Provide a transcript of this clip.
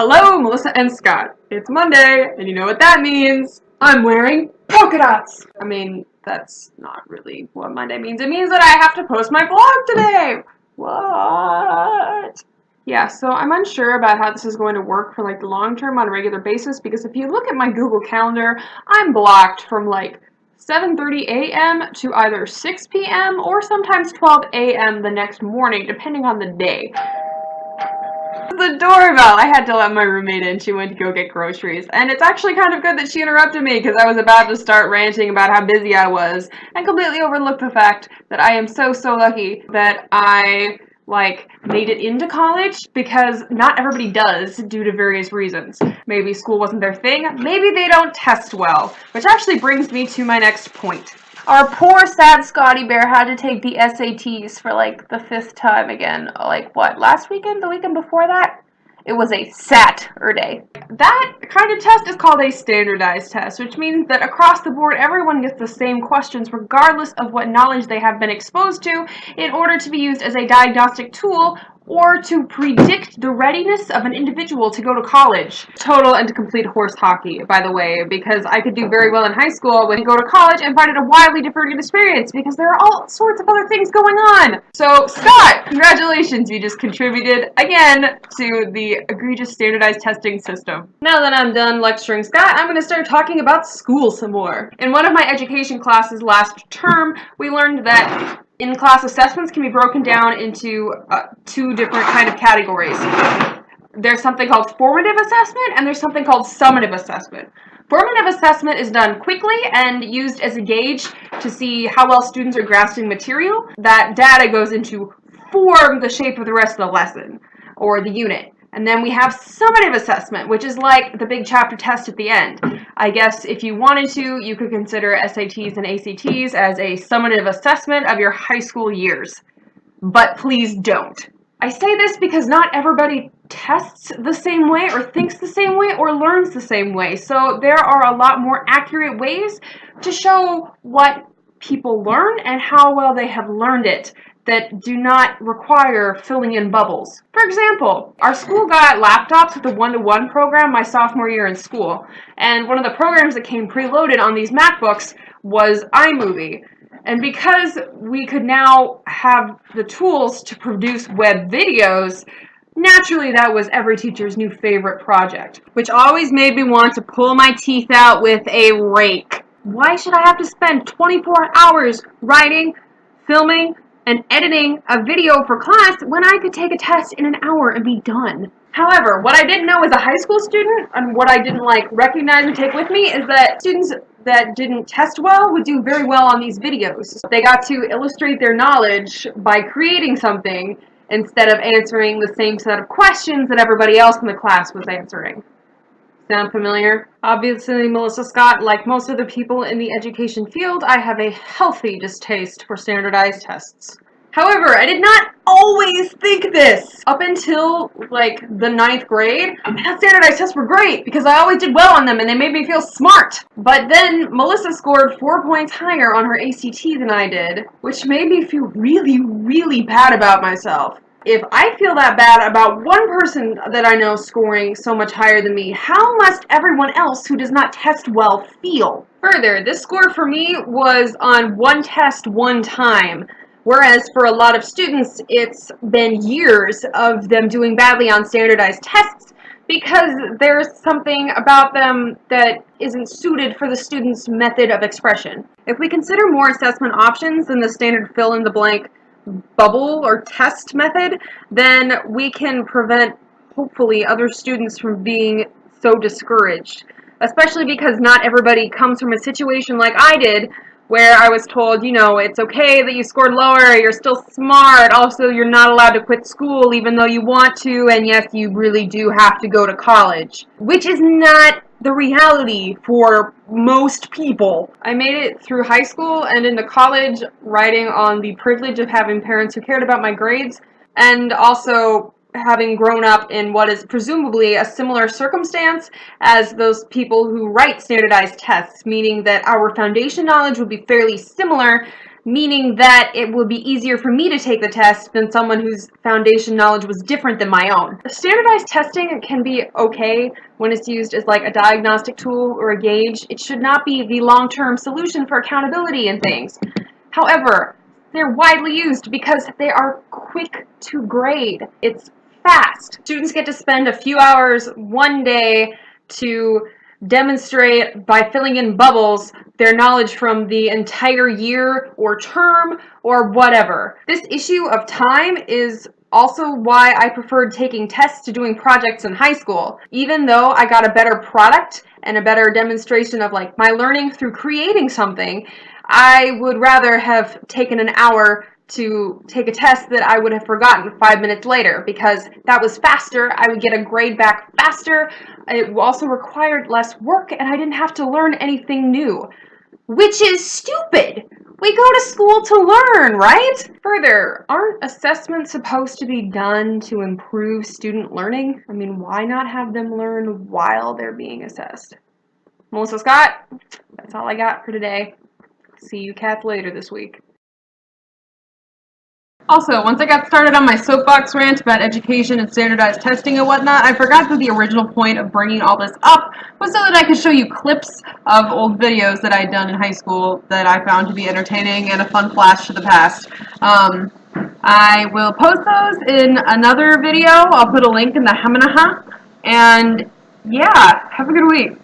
Hello, Melissa and Scott. It's Monday, and you know what that means. I'm wearing polka dots. I mean, that's not really what Monday means. It means that I have to post my vlog today. What? Yeah, so I'm unsure about how this is going to work for like the long term on a regular basis, because if you look at my Google Calendar, I'm blocked from like 7:30 a.m. to either 6 p.m. or sometimes 12 a.m. the next morning, depending on the day. The doorbell. I had to let my roommate in. She went to go get groceries. And it's actually kind of good that she interrupted me, because I was about to start ranting about how busy I was and completely overlooked the fact that I am so lucky that I made it into college, because not everybody does due to various reasons. Maybe school wasn't their thing. Maybe they don't test well, which actually brings me to my next point. Our poor, sad Scotty Bear had to take the SATs for like the 5th time again. Like what, last weekend? The weekend before that? It was a Saturday. That kind of test is called a standardized test, which means that across the board, everyone gets the same questions regardless of what knowledge they have been exposed to, in order to be used as a diagnostic tool or to predict the readiness of an individual to go to college. Total and complete horse hockey, by the way, because I could do very well in high school, but go to college and find it a wildly different experience, because there are all sorts of other things going on. So, Scott, congratulations, you just contributed again to the egregious standardized testing system. Now that I'm done lecturing Scott, I'm going to start talking about school some more. In one of my education classes last term, we learned that in-class assessments can be broken down into 2 different kind of categories. There's something called formative assessment, and there's something called summative assessment. Formative assessment is done quickly and used as a gauge to see how well students are grasping material. That data goes into form the shape of the rest of the lesson or the unit. And then we have summative assessment, which is like the big chapter test at the end. I guess if you wanted to, you could consider SATs and ACTs as a summative assessment of your high school years. But please don't. I say this because not everybody tests the same way or thinks the same way or learns the same way. So there are a lot more accurate ways to show what people learn and how well they have learned it that do not require filling in bubbles. For example, our school got laptops with a 1-to-1 program my sophomore year in school, and one of the programs that came preloaded on these MacBooks was iMovie. And because we could now have the tools to produce web videos, naturally that was every teacher's new favorite project, which always made me want to pull my teeth out with a rake. Why should I have to spend 24 hours writing, filming, and editing a video for class when I could take a test in an hour and be done? However, what I didn't know as a high school student, and what I didn't recognize and take with me, is that students that didn't test well would do very well on these videos. They got to illustrate their knowledge by creating something instead of answering the same set of questions that everybody else in the class was answering. Sound familiar? Obviously, Melissa Scott, like most of the people in the education field, I have a healthy distaste for standardized tests. However, I did not always think this. Up until the 9th grade, I thought standardized tests were great because I always did well on them and they made me feel smart. But then Melissa scored 4 points higher on her ACT than I did, which made me feel really bad about myself. If I feel that bad about one person that I know scoring so much higher than me, how must everyone else who does not test well feel? Further, this score for me was on one test one time, whereas for a lot of students, it's been years of them doing badly on standardized tests because there's something about them that isn't suited for the student's method of expression. If we consider more assessment options than the standard fill-in-the-blank bubble or test method, then we can prevent, hopefully, other students from being so discouraged. Especially because not everybody comes from a situation like I did, where I was told, it's okay that you scored lower, you're still smart, also you're not allowed to quit school even though you want to, and yes, you really do have to go to college. Which is not the reality for most people. I made it through high school and into college riding on the privilege of having parents who cared about my grades, and also having grown up in what is presumably a similar circumstance as those people who write standardized tests, meaning that our foundation knowledge would be fairly similar meaning that it will be easier for me to take the test than someone whose foundation knowledge was different than my own. Standardized testing can be okay when it's used as like a diagnostic tool or a gauge. It should not be the long-term solution for accountability and things. However, they're widely used because they are quick to grade. It's fast. Students get to spend a few hours one day to demonstrate by filling in bubbles their knowledge from the entire year or term or whatever. This issue of time is also why I preferred taking tests to doing projects in high school. Even though I got a better product and a better demonstration of like my learning through creating something, I would rather have taken an hour to take a test that I would have forgotten 5 minutes later, because that was faster. I would get a grade back faster. It also required less work, and I didn't have to learn anything new, which is stupid. We go to school to learn, right? Further, aren't assessments supposed to be done to improve student learning? I mean, why not have them learn while they're being assessed? Melissa Scott, that's all I got for today. See you cats later this week. Also, once I got started on my soapbox rant about education and standardized testing and whatnot, I forgot that the original point of bringing all this up was so that I could show you clips of old videos that I had done in high school that I found to be entertaining and a fun flash to the past. I will post those in another video. I'll put a link in the Hamanaha. And yeah, have a good week.